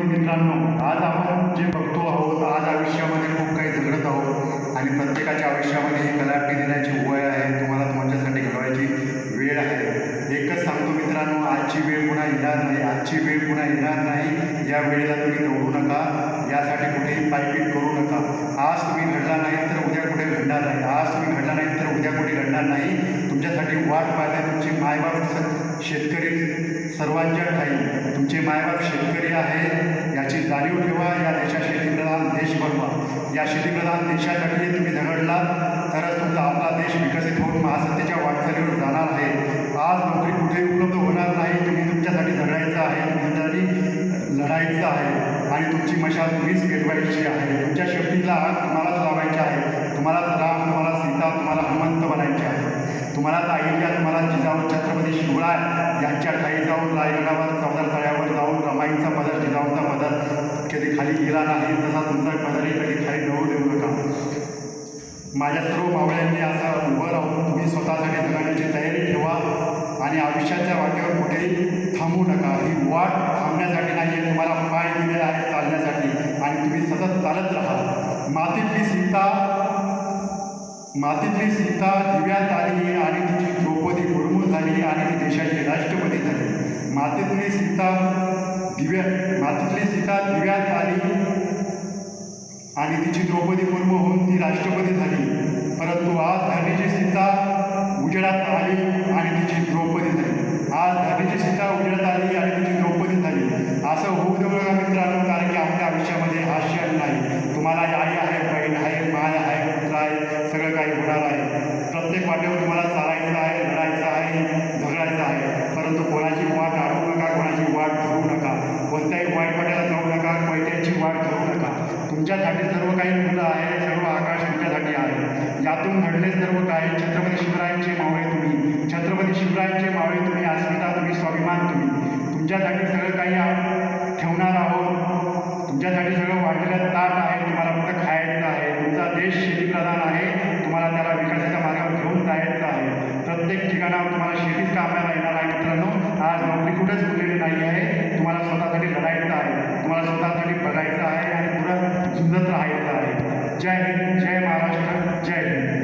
मित्रांनो, आज आपण जे बघतो आहोत, आज आयुष्यामध्ये खूप काही झगडत आहोत आणि प्रत्येकाच्या आयुष्यामध्ये ही कलाटणी देण्याची वय आहे. तुम्हाला तुमच्यासाठी घडवायची वेळ आहे. एकच सांगतो मित्रांनो, आजची वेळ पुन्हा येणार नाही, आजची वेळ पुन्हा येणार नाही. या वेळेला तुम्ही दौडू नका, यासाठी कुठेही पायपीट करू नका. आज तुम्ही घडला नाही तर उद्या कुठे घडणार नाही, आज तुम्ही घडला नाही तर उद्या कुठे घडणार नाही. तुमच्यासाठी वाट पाहते तुमचे मायबाप शेतकरी सर्वांच्या ठाई. तुमचे मायबाप शेतकरी आहे याची जाणीव ठेवा. या देशात शेतीप्रधान देश बनवा. या शेतीप्रधान देशासाठी तुम्ही झगडला तरच तुमचा आपला देश विकसित होऊन महासत्तेच्या वाटचालीवर जाणार आहे. आज नोकरी कुठे उपलब्ध होणार नाही. तुम्ही तुमच्यासाठी झगडायचं आहे, तुमच्यासाठी लढायचं आहे आणि तुमची मशाल तुम्हीच पेटवायची आहे. तुमच्या शेपटीला आग तुम्हालाच लावायची आहे. तुम्हालाच राम, तुम्हाला सीता, तुम्हाला हनुमंत बनायचे आहे. तुम्हालाच अहिल्या, तुम्हाला जिजाऊ छत्रपती शिवराय यांच्या ठाई जाऊन रायगडावर, चौदार तळ्यावर जाऊन रमाईचा पदर, जिजाऊचा पदर कधी खाली गेला नाही, तसा तुमचा पदरही कधी खाली नऊ देऊ नका. माझ्या सर्व मावळ्यांनी असं उभं राहून तुम्ही स्वतःसाठी जगण्याची तयारी ठेवा आणि आयुष्याच्या वाटेवर कुठेही थांबू नका. ही वाट थांबण्यासाठी नाही आहे, तुम्हाला पाय दिलेला आहे चालण्यासाठी आणि तुम्ही सतत चालत राहा. मातीतली सीता दिव्यात आली आणि तिची द्रौपदी मुर्मू झाली आणि ती देशाची राष्ट्रपती झाली. मातीतली सीता दिव्यात आली आणि तिची द्रौपदी मुर्मू होऊन ती राष्ट्रपती झाली. परंतु आज धरणीची सीता उजेडात आली आणि तिची द्रौपदी झाली. आज धरणीची सीता उजेडात आली आणि तिची द्रौपदी झाली. असं होऊ देऊ नका मित्रांनो, कारण की आपल्या आयुष्यामध्ये हास्य नाही. तुम्हाला आई आहे, बहीण आहे, माय आहे, पुत्र आहे, सगळं काही होणार आहे. प्रत्येक वाटेवर तुम्हाला चालायचं आहे, लढायचं आहे, झगडायचं आहे. परंतु कोणाची वाट अडवू नका, कोणाची वाट धरू नका, कोणत्याही वाईट वाट्याला जाऊ नका, कोयत्याची वाट धरू नका. तुमच्यासाठी सर्व काही खुलं आहे, सर्व आकाश तुमच्यासाठी आहे. यातून घडले सर्व काही. छत्रपती शिवरायांचे मावळे तुम्ही, छत्रपती शिवरायांचे मावळे तुम्ही, अस्मिता तुम्ही, स्वाभिमान तुम्ही. तुमच्यासाठी सगळं काही ठेवणार आहोत. तुमच्यासाठी सगळं वाढलेलं ताट आहे. तुम्हाला फक्त खायचं आहे. तुमचा देश शेतीप्रधान आहे. तुम्हाला त्याला विकासाच्या मार्गावर घेऊन जायचं आहे. प्रत्येक ठिकाणावर तुम्हाला शेतीच कामाला येणार आहे मित्रांनो. आज नोकरी कुठेच उरलेली नाही आहे. तुम्हाला स्वतःसाठी लढायचं आहे, तुम्हाला स्वतःसाठी बघायचं आहे आणि पुढं झुंजत राहायचं आहे. जय हिंद, जय महाराष्ट्र, जय हिंद.